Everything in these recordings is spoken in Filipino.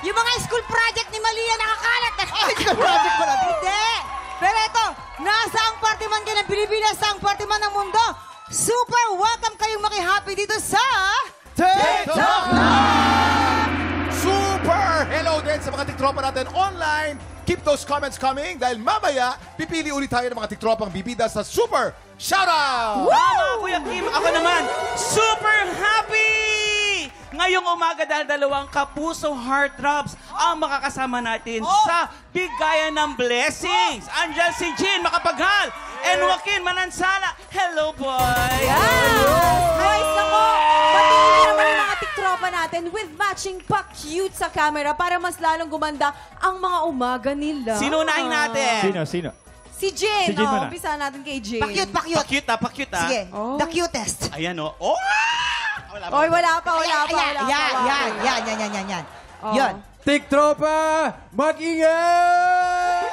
Yung mga school project ni Malia nakakalat na. Ay, school project pala. Hindi. Pero ito, nasa ang party man kayo ng Pilipinas, sa ang party man ng mundo. Super welcome kayong maki-happy dito sa... TikTok Super! Hello din sa mga tiktropa natin online. Keep those comments coming dahil mamaya pipili ulit tayo ng mga tiktropang bibida sa Super Shoutout! Woo! Kuya Kim, ako naman, super happy! Ngayong umaga dahil dalawang kapuso heartthrobs ang makakasama natin sa Bigayan ng Blessings. Andiyan si Jean Makapaghal and Joaquin Manansala. Hello, boy! Guys, nako! Patuloy naman ang mga tiktropa natin with matching pa-cute sa camera para mas lalong gumanda ang mga umaga nila. Sino unahin natin? Sino? Si Jane. Si Jane muna. Umpisa natin kay Jane. Pa-cute. Pa-cute ah. Sige, the cutest. Ayan o. Oh! Oy, wala pa. Yan. Oh. Yan. Tiktropa, mag-ingay!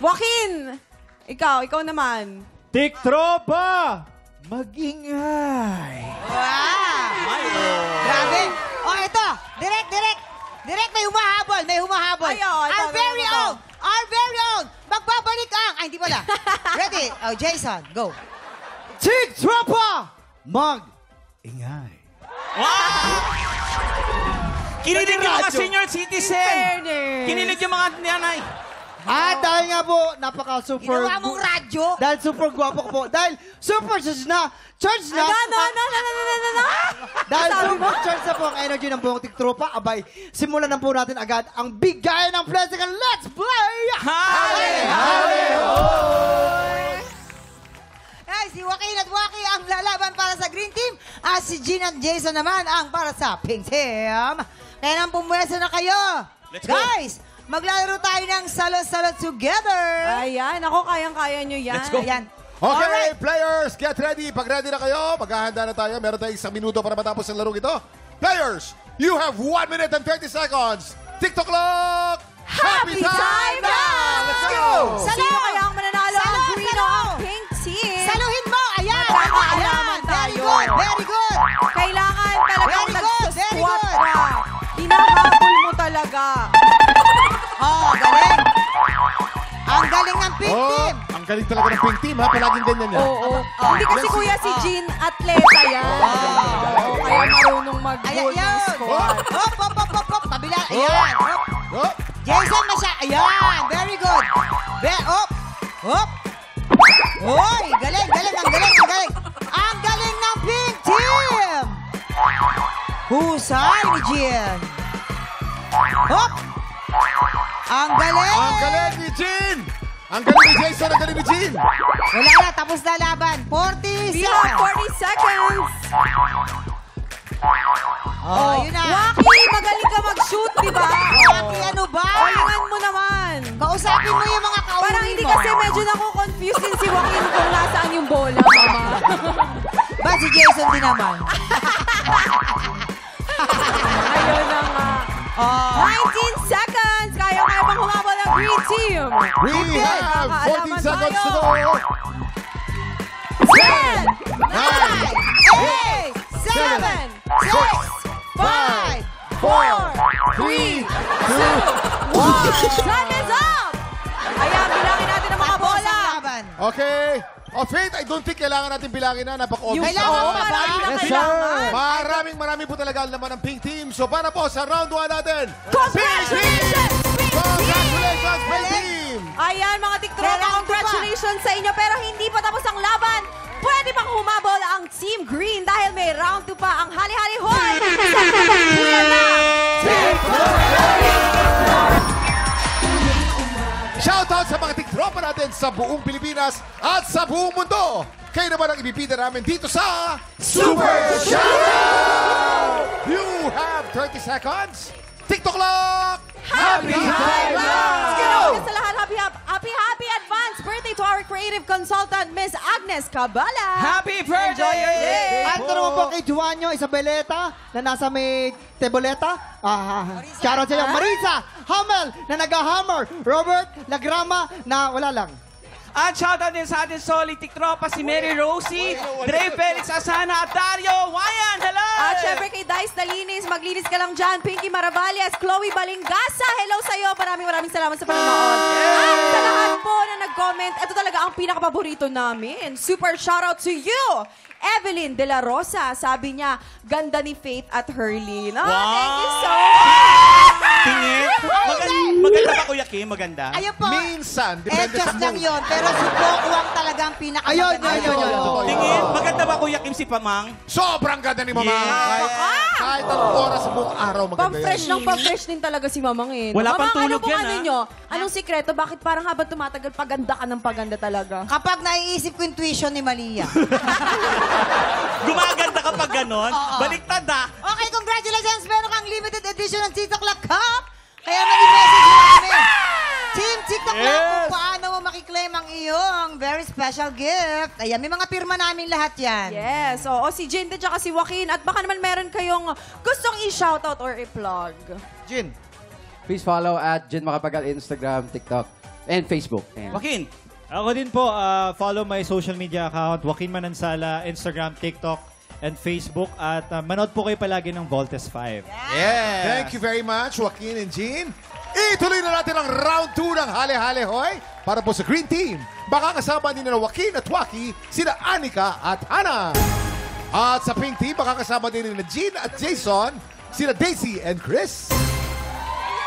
Joaquin! Ikaw naman. Tiktropa, mag-ingay! Wow! Grabe. Oh, ito. Direct, may humahabol. Ay, oh, ito, Our very own. Magbabalik ang... Ay, hindi pala. Ready? Oh, Jason, go. Tiktropa, mag-ingay. Wow! Kinilig yung mga senior citizen. Fairness. Kinilig yung mga nanay. Dahil nga po, napaka-super... Ginawa mong radyo. Dahil super gwapo ko po. Dahil super church na. Dahil super church na po ang energy ng buong tiktropa. Abay, simulan na po natin agad ang Bigayan ng Blessing and let's play! Ay, si Joaquin at Waki ang lalaban para sa Green Team. At si Jean at Jason naman ang para sa Pink Team. Kaya nang pumwesto na kayo. Let's go. Guys, maglalaro tayo ng salo-salo together. Ayan, ako kayang-kaya nyo yan. Let's go. Ayan. Okay, Alright. players, get ready. Pag ready na kayo, maghahanda na tayo. Meron tayong 1 minuto para matapos ang larong ito. Players, you have 1 minute and 30 seconds. TikTok clock! Happy time now! Let's go! Sino kaya ang mananalo? Ang green o ang pink team? Saluhin mo. Ayan. Magkakaalaman Very tayo. good. Very good. Kailangan talagang Very good, very nagsasquat good. ka. Hinahabol mo talaga. Oh, galing. Ang galing ng Pink Team. Ang galing talaga ng Pink Team, ha? Palaging ganyan yan. Oo. Hindi kasi kuya si Jean, atleta yan. Oo, kaya marunong mag-goal ng Ayan. squad. Hop. Kabila. Ayan. Hop. Oh, Jason Ayan. Very good. Hop. Hoy, galing. Ang galing ng Pink Team. Husay ni Jean. Hop. Ang galing. ang galing ni Jean! Ang galing ni Jason, ang galing ni Jean! Wala na, tapos na laban. 40 We have seconds. 40 seconds. Oh, yun na. Waki, magaling ka mag-shoot, di ba? Waki, ano ba? Galingan mo naman. Kausapin mo yung mga kauli mo. Parang hindi kasi medyo nako-confused din si Joaquin kung nasaan yung bola, mama. Ba, si Jason din naman. Ayun na nga. Oh. 19 seconds! Kaya bang humabol ang green team? We have 14 seconds to go! 10, 9, 8, 7, 6, 5, 4, 3, 2, 1. Time is up! Ayan, bilangin natin ang mga bola. Okay. Of Faith, I don't think kailangan natin bilangin na. Napaka-obvious. Kailangan Oo, mo ba? marami na Yes, kailangan. Maraming po talaga ang laman ng Pink Team. So para po sa round 1 natin, Congratulations! Pink Team! Congratulations, Pink Team! Ayan, mga tiktropa, Kailangan congratulations sa inyo. Pero hindi pa tapos ang laban. Pwede pang humabol ang Team Green dahil may round 2 pa ang Hali-Hali Horn. Shoutout sa mga tiktropa natin sa buong Pilipinas at sa buong mundo. Kayo naman ang ibibida namin dito sa Super Shoutout! You have 30 seconds. TikTok clock! Happy time now! Let's go! Sa lahat, happy advance birthday to our creative consultant, Miss Agnes Cabala. Happy birthday! Enjoy your day! At naman po kay Juanyo Isabeleta na nasa may Teboleta. Shoutout sa iyo. Marisa Hamel na nag-hammer. Robert Lagrama na wala lang. At shoutout din sa ating solid tiktropa si Mary Rosie, Dre Felix Asana at Dario Wayan. Hello! At syempre kay Dice Dalinis, maglinis ka lang dyan. Pinky Maravalias, Chloe Balingasa, hello sa'yo. Maraming salamat sa panonood. At sa lahat po na nag-comment, ito talaga ang pinakapaborito namin. Super shoutout to you! Evelyn De La Rosa, sabi niya, ganda ni Faith at Herlene. Oh, thank you so much! Tingin. Maganda ba, Kuya Kim? Maganda? Ayun po. Minsan, depende sa Edges lang mood. yun, pero si Pokwang talaga ang pinakamaganda. Ayun. Tingin. Maganda ba, Kuya Kim, si Pamang? Sobrang ganda ni Mama. Yeah. Kahit anong oras sa buong araw, maganda Pang-fresh ng pang-fresh din talaga si Mamang eh. Wala pang Mamang, tulog ano yan, ano nyo? Anong sikreto? Bakit parang habang tumatagal, paganda ka ng paganda talaga? Kapag naiisip ko yung tuition ni Malia. Gumaganda ka pag ganon? Oo. Baliktad ah. Okay, congratulations! Meron kang limited edition ng TikTok Lock Cup. Kaya nag-message mo kami. Team TikTok Lock, kung paano mo makiklaim ang iyong very special gift. Ayan, may mga pirma namin lahat yan. Yes. Oo, si Jin din tsaka si Joaquin. At baka naman meron kayong gustong i-shoutout or i-plug. Jin. Please follow at Jin Makapagal Instagram, TikTok, and Facebook. And Joaquin. Ako din po, follow my social media account, Joaquin Manansala, Instagram, TikTok, and Facebook. At manood po kayo palagi ng Voltes 5. Yes. Thank you very much, Joaquin and Jean. Ituloy na natin ang round 2 ng Hale-Hale Hoy para po sa Green Team. Baka kasama din na Joaquin at Waki, sina Anika at Hannah. At sa Pink Team, baka kasama din na Jean at Jason, sina Daisy and Chris.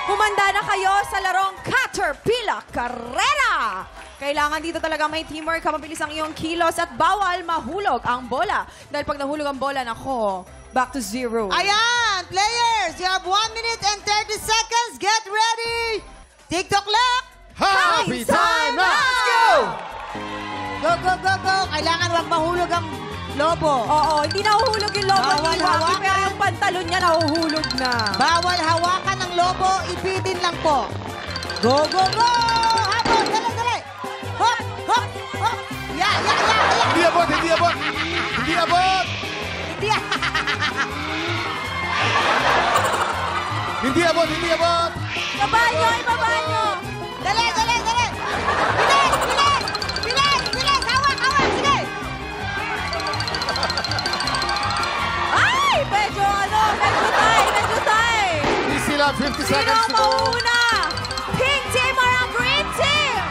Humanda na kayo sa larong Caterpillar Carrera! Kailangan dito talaga may teamwork, mabilis ang iyong kilos at bawal mahulog ang bola. Dahil pag nahulog ang bola, nako, back to zero. Ayan, players, you have 1 minute and 30 seconds. Get ready! TikTok Lock! Happy time now! Let's go! Go, go, go, go! Kailangan wag mahulog ang lobo. Oo, hindi nahuhulog yung lobo Bawal ni Waki, hawakan. pero yung pantalon niya nahuhulog na. Bawal hawakan ng lobo, ipitin lang po. Go, go, go! Habol, dali, dali! Hop, hop, hop! Yeah. Hindi abot, hindi abot! Hindi abot! Hindi. Hindi abot, hindi abot! Ibaba nyo, ibaba nyo! Dali, dali, dali! Bilis, bilis! Bilis, bilis! Hawak, hawak! Sige! Ay! Medyo tay! Hindi sila, 50 Sino seconds ang to go. mauuna? Pink team or ang green team?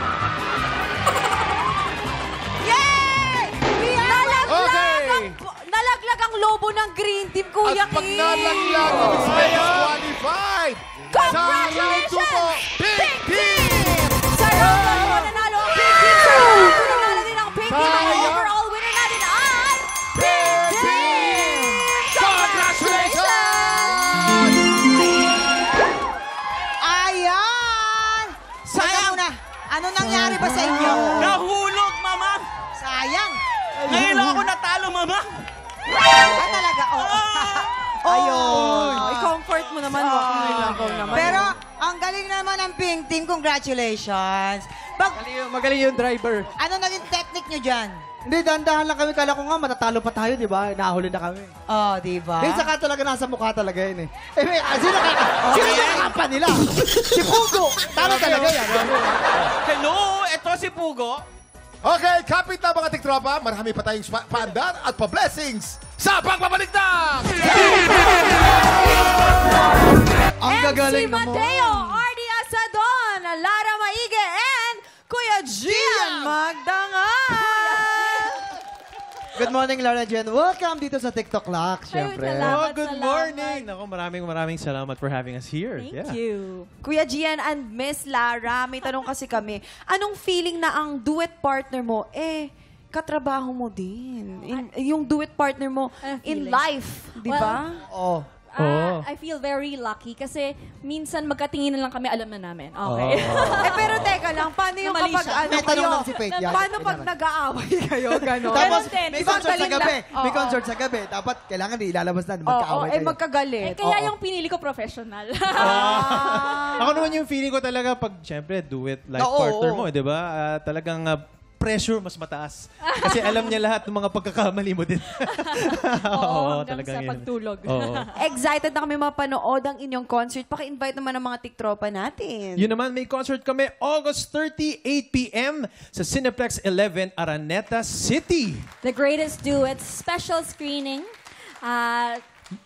Yay! We are Okay. Nalaglag ang lobo ng green team, Kuya At pag Kim. nalaglag, ibig sabihin qualified! Congratulations! Sa round 2 po, Pink Team! Sa round 1 po, nanalo ang pink team. Sa round 2, nanalo din ang pink team. Ang Sayang. overall winner natin ay pink team! Congratulations! Ayan! Sayang na. Ano nangyari ba sa inyo? Nahulog, Mama. Sayang. Ngayon lang ako natalo, Mama. Ah, talaga, oh. Ayun. I-comfort mo naman, Joaquin. Ikaw naman. Pero, ang galing naman ng Pink Team. Congratulations. magaling yung driver. Ano naging technique nyo dyan? Hindi, dahan-dahan lang kami. Kala ko nga, matatalo pa tayo, di ba? Nahuli na kami. Oh, di ba? Hindi, saka talaga nasa mukha talaga yun eh. Sino kaka nila? Si Pugo! Tama talaga yan. Hello, ito si Pugo. Okay, kapit na mga tiktropa. Marami pa tayong paandar at pa-blessings sa pagbabalik na! Ang MC gagaling naman. Mateo, Ardy Asadon, Lara Maige, and Kuya Gian Magdangal. Good morning, Lara Jen. Welcome dito sa TikTok Lock, syempre. Oh, good morning! Ako, maraming salamat for having us here. Thank you. Kuya Gian and Miss Lara, may tanong kasi kami. Anong feeling na ang duet partner mo, katrabaho mo din? Yung duet partner mo Anong in feeling? life, di ba? Oh. I feel very lucky kasi minsan magkatingin na lang kami, alam na namin. Okay. Pero teka lang, paano yung Mali kapag siya. ano May tanong kayo? lang si Faith. Yan. Paano pag Yan. nag-aaway kayo, gano'n? Tapos, Ganun din. may Isang concert sa galing gabi. na. May Oo. concert sa gabi. Dapat, kailangan ilalabas na. Oo, Magkaaway kayo. magkagalit. Kaya Oo. yung pinili ko professional. Ako naman yung feeling ko talaga pag, syempre, duet life Oo, partner oo. mo, di ba? Talagang pressure mas mataas. Kasi alam niya lahat ng mga pagkakamali mo din. Oo, hanggang talagang sa yun. pagtulog. Oo. Excited na kami mapanood ang inyong concert. Paki-invite naman ang mga tiktropa natin. Yun naman, may concert kami August 30, 8 p.m. sa Cineplex 11, Araneta City. The Greatest Duets special screening.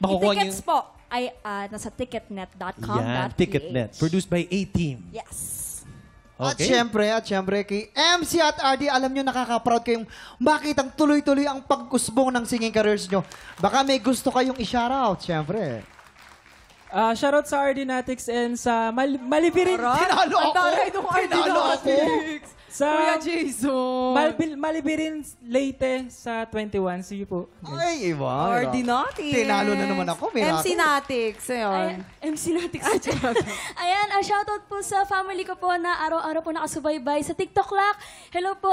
makukuha niyo Tickets po ay nasa ticketnet.com.ph. Yan, Ticketnet. Produced by A-Team. Yes. At syempre, kay MC at RD, alam nyo, nakaka-proud kayong makitang tuloy-tuloy ang pag-usbong ng singing careers nyo. Baka may gusto kayong i-shoutout, syempre. Shoutout sa Ardinatics and sa Malibirin. Tinalo ako! Tinalo ako! Sa Kuya Jason! Malibirin Leyte sa 21. See you po. Ay, iba. Ardinatics! Tinalo na naman ako, MC Natics, ayun. MC Natix. Ayan, shoutout po sa family ko po na araw-araw po nakasubaybay sa TikTok Lock. Hello po,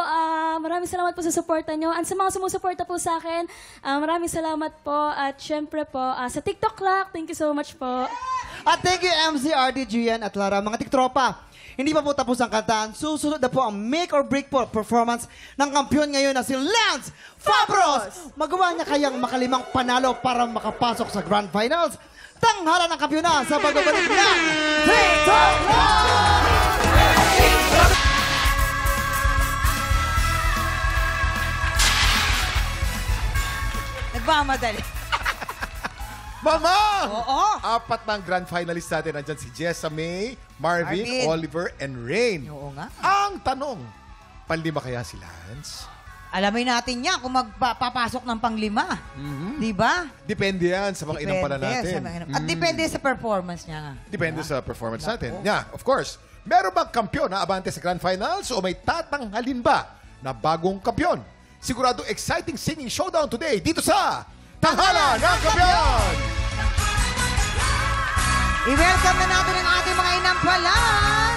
maraming salamat po sa suporta nyo. And sa mga sumusuporta po sa akin, maraming salamat po. At syempre po, sa TikTok Lock, thank you so much po. At thank you, MC, RD, Gian, at Lara. Mga tiktropa, hindi pa po tapos ang kantaan. Susunod na po ang make or break po performance ng kampiyon ngayon na si Lance Fabros. Magawa niya kayang makalimang panalo para makapasok sa Grand Finals. Tanghalan ng kampiyon na sa pagbabalik ng TikTok Live! Nagmamadali. Mama! Oo. Apat ng grand finalist natin. Nandyan si Jessa May, Marvin, Oliver, and Rain. Oo nga. Ang tanong, panlima kaya si Lance? Alamin natin niya kung magpapasok ng panglima. Di ba? Depende yan sa mga inampalan natin. At depende sa performance niya nga. Depende sa performance natin. Yeah, of course. Meron bang kampiyon na abante sa Grand Finals o may tatanghalin ba na bagong kampiyon? Sigurado exciting singing showdown today dito sa Tanghalan ng Kampiyon! I-welcome na natin ang ating mga inampalan.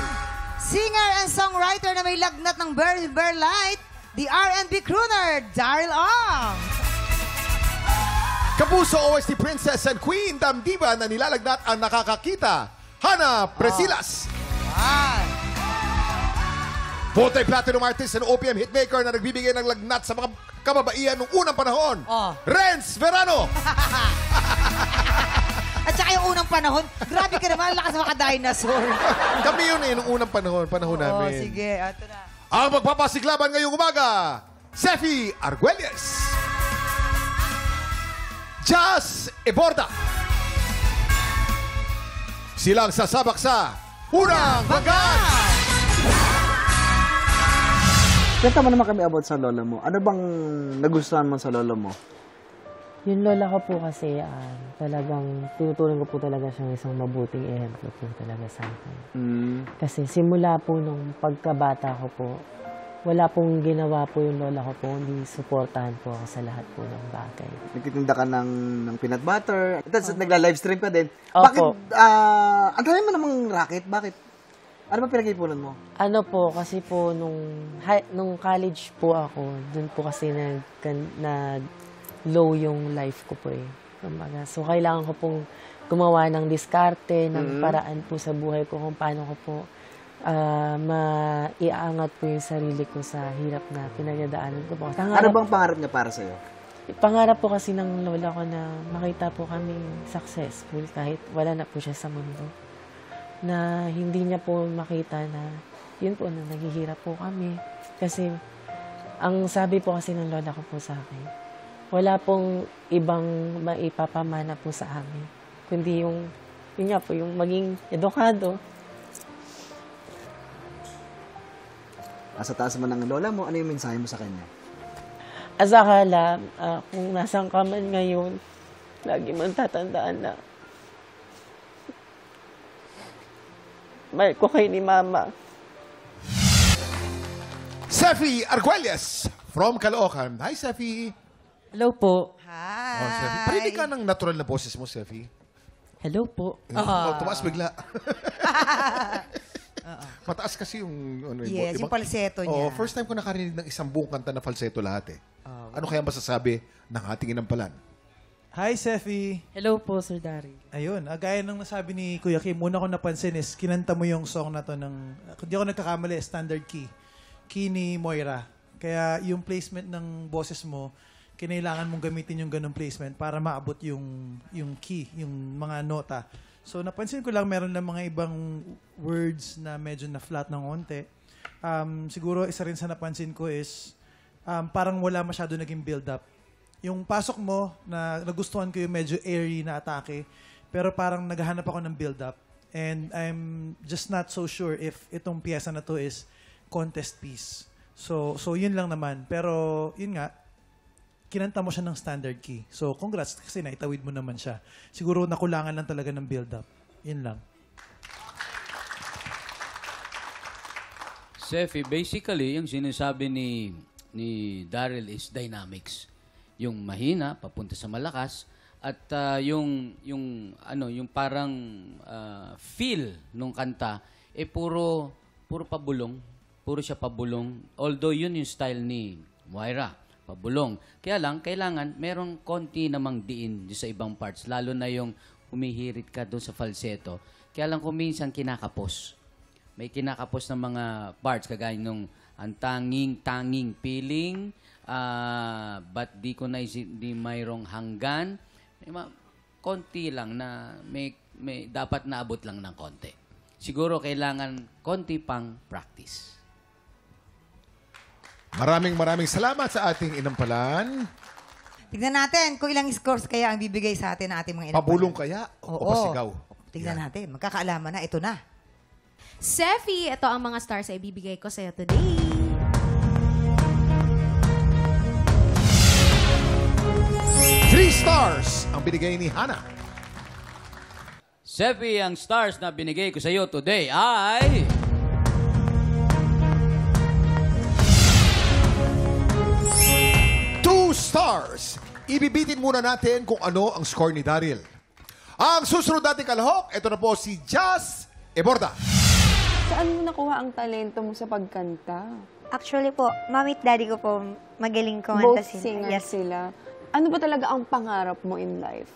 Singer and songwriter na may lagnat ng Bear Light, the R&B crooner, Daryl Ong. Kapuso OST Princess and Queen, damdiba na nilalagnat ang nakakakita, Hana Presilas. Multi Platinum Artist and OPM Hitmaker na nagbibigay ng lagnat sa mga kababaihan noong unang panahon, Renz Verano. At saka yung unang panahon, grabe ka naman, lakas mga dinosaur. Kami yun noong unang panahon namin. Sige, ato na. Ang magpapasiglaban ngayong umaga, Sefi Arguelles, Jazz Eborda. Silang sasabak sa Unang Bagat! Kwenta mo naman kami about sa lola mo. Ano bang nagustuhan mo sa lola mo? Yung lola ko po kasi, talagang tinuturing ko po talaga siyang isang mabuting ehemplo po talaga sa akin. Kasi simula po nung pagkabata ko po, wala pong ginawa po yung lola ko po, hindi suportahan po ako sa lahat po ng bagay. Nagtitinda ka ng peanut butter, tapos nagla-livestream ka din. Opo. Bakit, ang dami mo namang racket, bakit? Ano ba pinag-ipunan mo? Ano po, kasi po nung college po ako, dun po kasi nag-low yung life ko po eh. So, kailangan ko pong gumawa ng diskarte, ng paraan po sa buhay ko kung paano ko po maiaangat po yung sarili ko sa hirap na pinagdadaanan ko po. Ano bang pangarap niya para sa'yo? Pangarap po kasi ng lola ko na makita po kaming successful kahit wala na po siya sa mundo. Na hindi niya po makita na yun po na naghihirap po kami. Kasi ang sabi po kasi ng lola ko po sa akin, wala pong ibang maipapamana po sa amin. Kundi yun nga po, yung maging edukado. Sa taas mo ng lola mo, ano yung mensahe mo sa kanya? Asakala, kung nasang ka man ngayon, lagi mong tatandaan na mahal ko kayo ni Mama. Sefi Arguelles from Caloocan. Hi, Sefi. Hello po. Hi. Oh, Sefi. Parinig ka ng natural na boses mo, Sefi. Hello po. Tumaas bigla. Mataas kasi yung yes, yung falsetto niya. First time ko nakarinig ng isang buong kanta na falsetto lahat eh. Ano kaya masasabi ng ating inampalan? Hi, Sefi. Hello po, Sir Dari. Ayun, gaya ng nasabi ni Kuya Kim, muna ko napansin is kinanta mo yung song na to ng, kung di ako nagkakamali, standard key. Key ni Moira. Kaya yung placement ng boses mo, kinailangan mong gamitin yung ganong placement para maabot yung key, yung mga nota. So napansin ko lang meron lang mga ibang words na medyo na flat ng onte. Siguro isa rin sa napansin ko is parang wala masyado naging build-up Yung pasok mo, na nagustuhan ko yung medyo airy na atake, pero parang naghahanap ako ng build-up. And I'm just not so sure if itong piyesa na to is contest piece. So yun lang naman. Pero yun nga, kinanta mo siya ng standard key. So congrats kasi naitawid mo naman siya. Siguro nakulangan lang talaga ng build-up. Yun lang. Sefi, basically, yung sinasabi ni Daryl is dynamics. Yung mahina, papunta sa malakas, at yung parang feel nung kanta, puro pabulong. Puro siya pabulong. Although yun yung style ni Moira, pabulong. Kaya lang, kailangan merong konti namang diin sa ibang parts, lalo na yung humihirit ka doon sa falsetto. Kaya lang kung minsan kinakapos. May kinakapos ng mga parts, kagaya nung ang tanging feeling, ba't di ko di mayroong hanggan. Konti lang na may dapat naabot lang ng konti. Siguro kailangan konti pang practice. Maraming salamat sa ating inampalan. Tignan natin kung ilang scores kaya ang bibigay sa atin ng ating mga inampalan. Pabulong kaya o pasigaw? Tignan natin. Magkakaalaman na. Ito na. Sefi, ito ang mga stars ay ibibigay ko sa'yo today. Three stars ang binigay ni Hannah. Sefi, ang stars na binigay ko sa iyo today ay... Two stars. Ibibitin muna natin kung ano ang score ni Daryl. Ang susunod nating kalahok, ito na po si Jazz Eborda. Saan mo nakuha ang talento mo sa pagkanta? Actually po, mami at daddy ko po magaling kumanta Both singers sila. Ano ba talaga ang pangarap mo in life?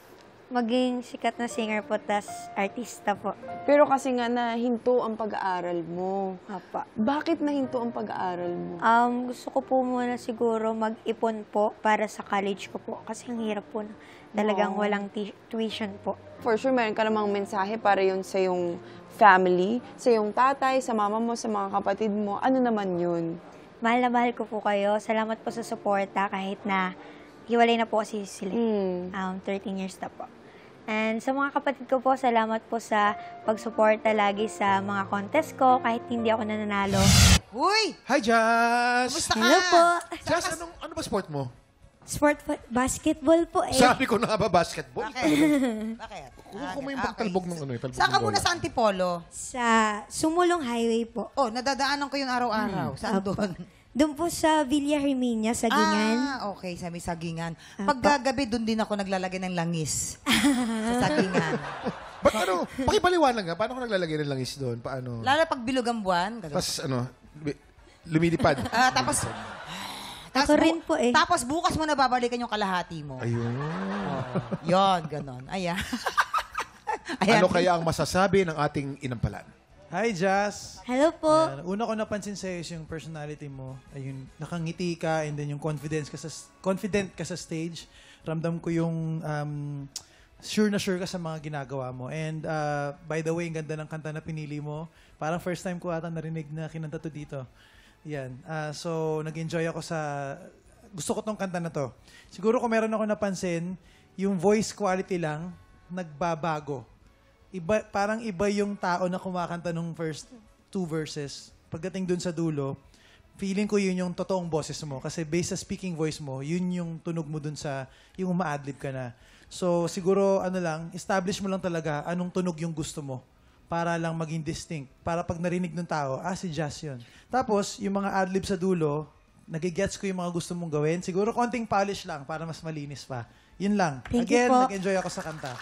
Maging sikat na singer po, tas artista po. Pero kasi nga nahinto ang pag-aaral mo. Apa. Bakit nahinto ang pag-aaral mo? Gusto ko po muna siguro mag-ipon po para sa college ko po. Kasi ang hirap po na talagang walang tuition po. For sure, meron ka namang mensahe para yun sa yung family, sa yung tatay, sa mama mo, sa mga kapatid mo. Ano naman yun? Mahal na mahal ko po kayo. Salamat po sa suporta kahit na hiwalay na po kasi sila. 13 years na po. And sa mga kapatid ko po, salamat po sa pagsuporta lagi sa mga contest ko kahit hindi ako nananalo. Uy! Hi, Jazz! Kumusta ka? Hello po. Jazz, ano ba sport mo? Basketball po eh. Sabi ko na ba basketball? Bakit? Kuko mo yung pagtalbog ng talbog Saan ka ng muna bola. sa Antipolo? Sa Sumulong Highway po. Oh, nadadaanan ko yun araw-araw. Saan doon? Doon po sa Villa Herminia, sa Gingan. Okay, sa may Sagingan. Pagkagabi, doon din ako naglalagay ng langis. Sa Sagingan. Ba't ano? Pakipaliwanag nga. Paano ko naglalagay ng langis doon? Paano? Lalo pag bilog ang buwan. Tapos lumilipad. Tapos Ako rin po eh. Tapos bukas mo na babalikan yung kalahati mo. Ayun. Yon, ganon. Ayan. Ano kaya ang masasabi ng ating inampalan? Hi, Jazz. Hello po. Ayan. Una ko napansin sa'yo is yung personality mo. Ayun, nakangiti ka and then yung confident ka sa stage. Ramdam ko yung sure ka sa mga ginagawa mo. And by the way, ang ganda ng kanta na pinili mo. Parang first time ko ata narinig na kinanta to dito. Yan. So, nag-enjoy ako sa... Gusto ko tong kanta na to. Siguro kung meron ako napansin, yung voice quality lang, nagbabago. Parang iba yung tao na kumakanta nung first 2 verses. Pagdating dun sa dulo, feeling ko yun yung totoong boses mo. Kasi based sa speaking voice mo, yun yung tunog mo dun sa... Yung uma-adlib ka na. So, siguro, establish mo lang talaga anong tunog yung gusto mo. Para lang maging distinct. Para pag narinig ng tao, si Jazz yun. Tapos, yung mga adlib sa dulo, nagigets ko yung mga gusto mong gawin. Siguro konting polish lang para mas malinis pa. Yun lang. Thank you Again, po. nag-enjoy ako sa kanta.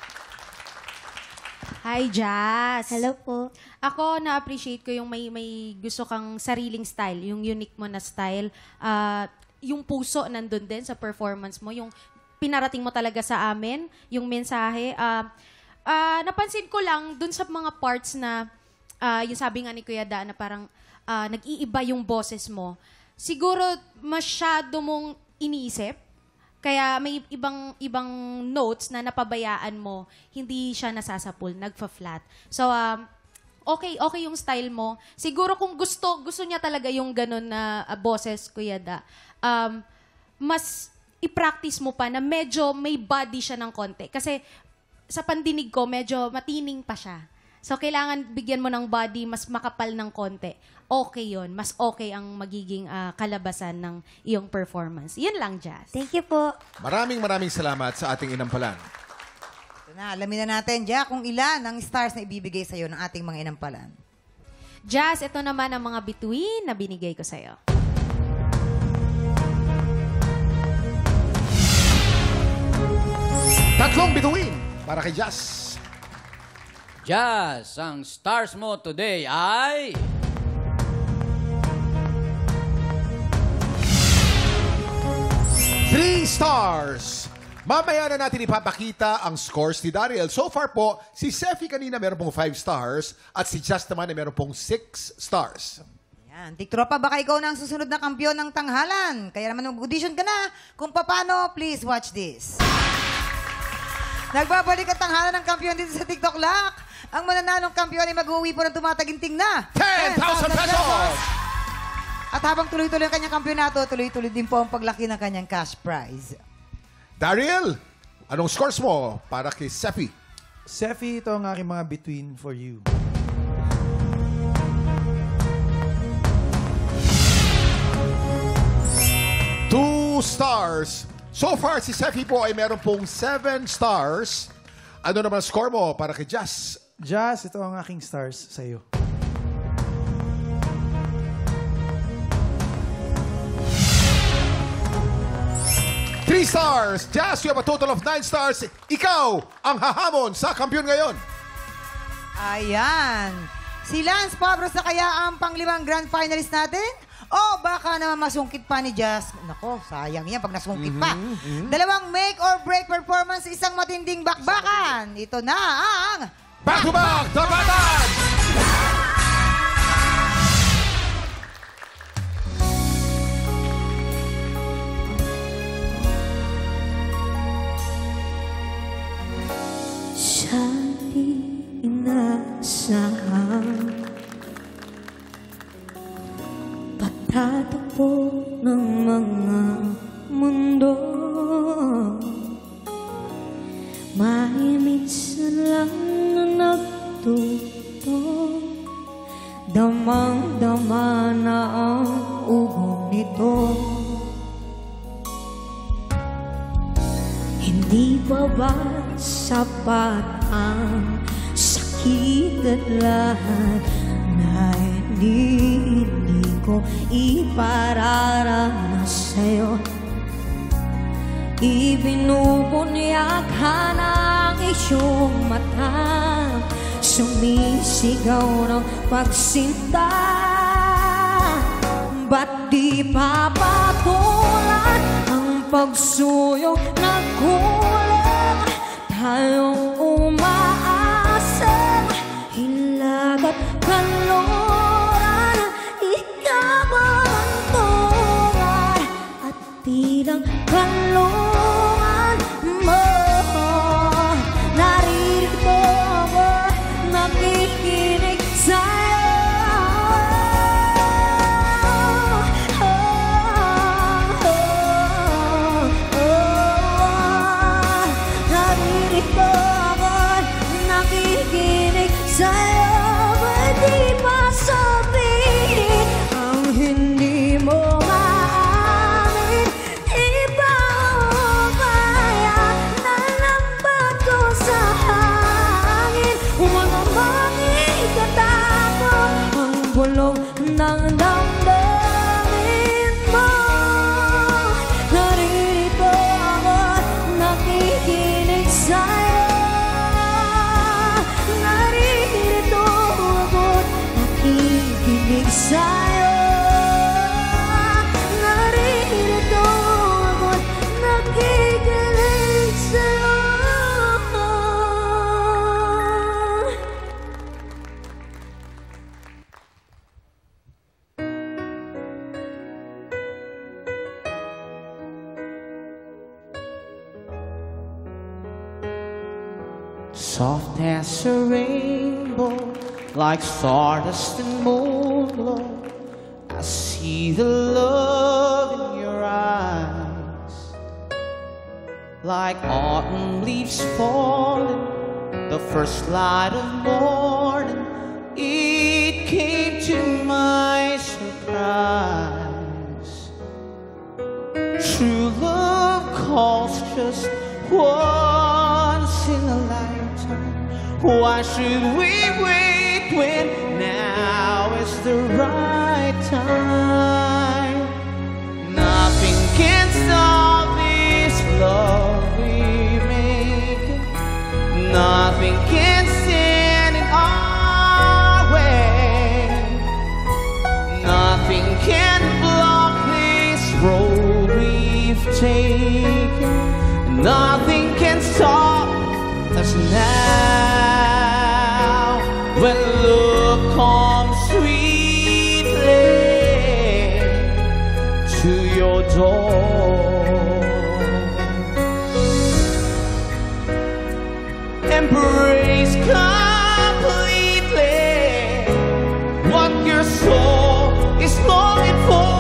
Hi, Jazz. Hello po. Ako, na-appreciate ko yung may gusto kang sariling style, yung unique mo na style. Yung puso nandun din sa performance mo, yung pinarating mo talaga sa amin, yung mensahe. Napansin ko lang dun sa mga parts na, yung sabi nga ni Kuya Da, na parang nag-iiba yung boses mo. Siguro masyado mong iniisip. Kaya may ibang notes na napabayaan mo, hindi siya nasasapul, nagfa-flat. So, okay yung style mo. Siguro kung gusto niya talaga yung ganun na boses, Kuya Da, mas i-practice mo pa na medyo may body siya ng konti. Kasi sa pandinig ko, medyo matining pa siya. So, kailangan bigyan mo ng body mas makapal ng konti. Okay yun. Mas okay ang magiging kalabasan ng iyong performance. Yun lang, Jazz. Thank you po. Maraming salamat sa ating inampalan. Ito na, alamin na natin, Jack, kung ilan ang stars na ibibigay sa'yo ng ating mga inampalan. Jazz, ito naman ang mga bituin na binigay ko sa'yo. Tatlong bituin para kay Jazz. Jazz, ang stars mo today ay... 3 stars. Mamaya na natin ipapakita ang scores ni Daryl. So far po, si Seffi kanina meron pong 5 stars at si Jazz naman ay meron pong 6 stars. Yan. Tiktropa, baka ikaw na ang susunod na kampiyon ng tanghalan. Kaya naman mag-audition ka na. Kung paano, please watch this. Nagbabalik ang tanghalan ng kampiyon dito sa TikTok Lock. Ang mananalong kampiyon ay mag-uwi po ng tumataginting na 10,000 pesos! At habang tuloy-tuloy ang kanyang kampyonato, tuloy-tuloy din po ang paglaki ng kanyang cash prize. Daryl, anong scores mo para kay Seffi? Seffi, ito ang aking mga between for you. Two stars. So far, si Seffi po ay meron pong 7 stars. Ano naman ang score mo para kay Jazz? Jazz, ito ang aking stars sa iyo. Three stars. Jazz, you have a total of 9 stars. Ikaw ang hahamon sa kampiyon ngayon. Ayan. Si Lance Pabros na kaya ang pang-5 grand finalist natin? O baka naman masungkit pa ni Jazz. Nako, sayang yan pag nasungkit pa. Dalawang make or break performance, isang matinding bakbakan. Ito na ang... Back-to-back, Tapatan! Siya'y inaasahan, pagtatagpo ng mga mundo. May minsan lang na nagtuto, damang-dama na ang ugong nito. Hindi pa ba sapat ang sakit at lahat na hindi ko ipararama sa'yo? Ibinubunyak ka ng iyong mata, sumisigaw ng pagsinta. Ba't di papatulan ang pagsuyo na kulang? Tayong umaasa, hilagat kaluran, ikaw ang tunay at bilang kalungan mo. Naririto ako, nakikinig sa'yo. Naririto ako, nakikinig sa'yo. Ba't di pa sabihin ang hindi mo maamin? Iba o kaya nalambat ko sa hangin? Huwag mong ikatakot ang bulong ng damdamin mo. Naririto ako, nakikinig sa'yo. Naririto ako, nakikinig sa'yo. Naririto ako, nakikinig sa'yo. Soft as a rainbow, like stardust and moonglow, I see the love in your eyes. like autumn leaves falling, the first light of morning. It came to my surprise. True love calls just once in a lifetime. Why should we wait when now is the right time? Nothing can stop this love we make. Nothing can stand in our way. Nothing can block this road we've taken. Nothing can stop us now. When love comes sweetly to your door, embrace completely what your soul is longing for.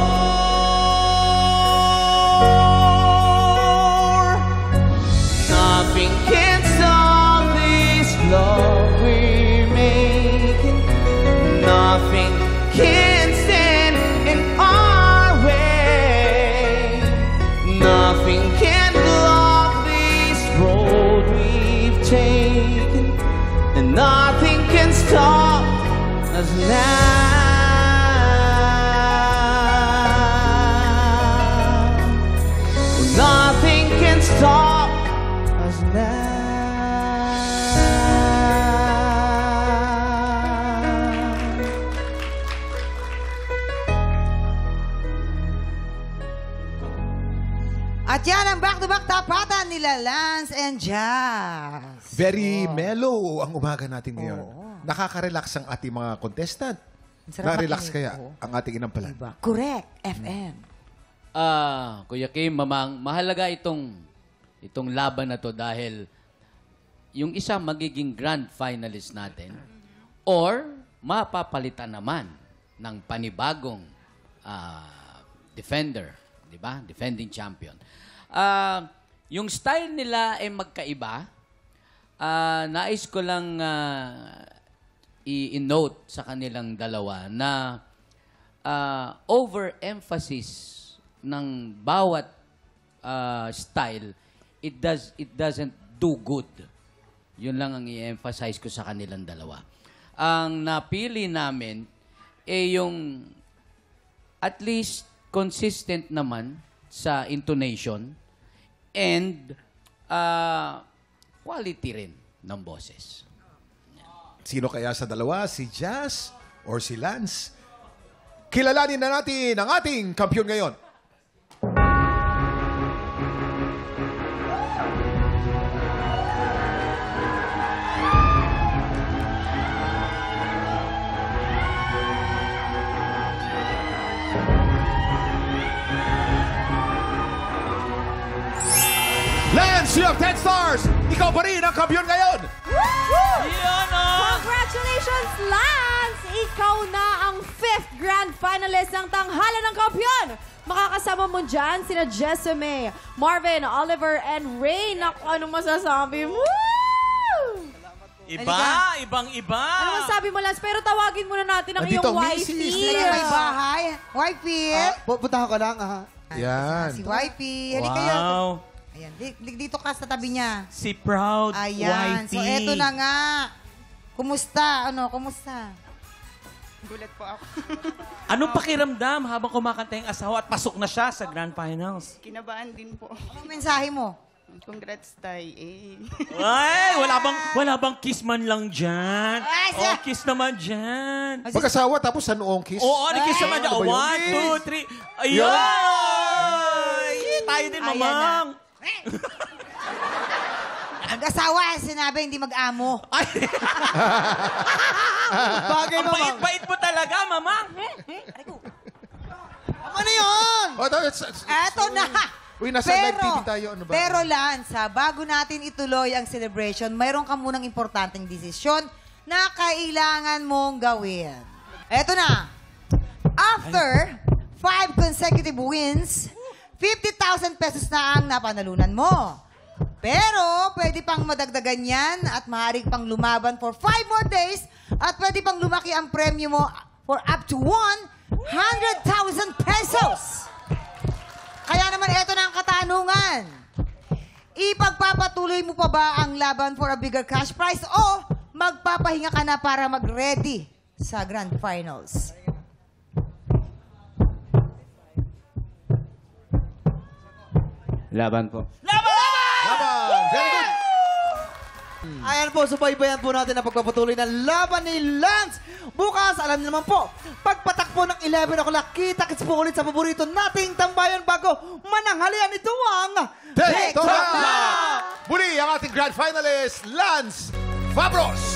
Nothing can stop this love we're making. Nothing can stand in our way. Nothing can block this road we've taken. And nothing can stop us now. Nothing can stop us now. At yan ang back-to-back tapatan nila Lance and Jazz. Very mellow ang umaga natin ngayon. Nakaka-relax ang ating mga contestant. Sarap Na-relax makinig. kaya ang ating inampalan. Correct, FM. Kuya Kim, Mamang, mahalaga itong laban na to dahil yung isa magiging grand finalist natin or mapapalitan naman ng panibagong defender, di ba? Defending champion. Yung style nila ay magkaiba. Nais ko lang i-note sa kanilang dalawa na overemphasis ng bawat style, it doesn't do good. Yun lang ang i-emphasize ko sa kanilang dalawa. Ang napili namin yung at least consistent naman sa intonation and quality rin ng boses. Sino kaya sa dalawa? Si Jazz or si Lance? Kilalanin na natin ang ating kampiyon ngayon. Lance, you have 10 stars! Ikaw pa rin ang kampiyon ngayon! Congratulations, Lance! Ikaw na ang 5th grand finalist ng Tanghalan ng Kampiyon. Makakasama mo dyan sina Jessame, Marvin, Oliver, and Ray. Naku, anong masasabi mo? Ibang-iba. Ano masasabi mo, Lance? Pero tawagin muna natin ang Andito, iyong wifey. Sila may bahay. Wifey. Puntahan ko lang. Yan. Si Wifey. Halika kayo. Ayan, dito ka sa tabi niya. Si Proud Ayan, Wifey. so eto na nga. Kumusta? Kumusta? Gulat po ako. Anong pakiramdam habang kumakanta yung asawa at pasok na siya sa Grand Finals? Kinabahan din po. Anong mensahe mo? Congrats, Tay. Ay, wala bang kiss man lang dyan? Kiss naman dyan. Mag-asawa tapos sa noong kiss? Oo, kiss naman dyan. Ano ba yun? 1, 2, 3. Ayun! Tayo din, Mamang. Mag-asawa, sinabi hindi mag-amo. Bagay, Ang bait-bait mo talaga, Mamang. Ano yun? Eto na! Uy, nasa live TV tayo. Ano ba? Pero Lance, bago natin ituloy ang celebration, mayroon ka munang importanteng desisyon na kailangan mong gawin. Eto na. After 5 consecutive wins, 50,000 pesos na ang napanalunan mo. Pero, pwede pang madagdagan yan at maaari pang lumaban for 5 more days at pwede pang lumaki ang premyo mo for up to 100,000 pesos. Kaya naman, eto na ang katanungan. Ipagpapatuloy mo pa ba ang laban for a bigger cash prize o magpapahinga ka na para mag-ready sa Grand Finals? Laban po. Laban! Very good! Ayan po, subaybayan po natin ang pagpapatuloy ng laban ni Lance. Bukas, alam niyo naman po, pagpatakbo ng 11 o'clock, kita-kits po ulit sa paborito nating tambayan bago mananghalian ito ang TikTok! Muli ang ating grand finalist, Lance Fabros!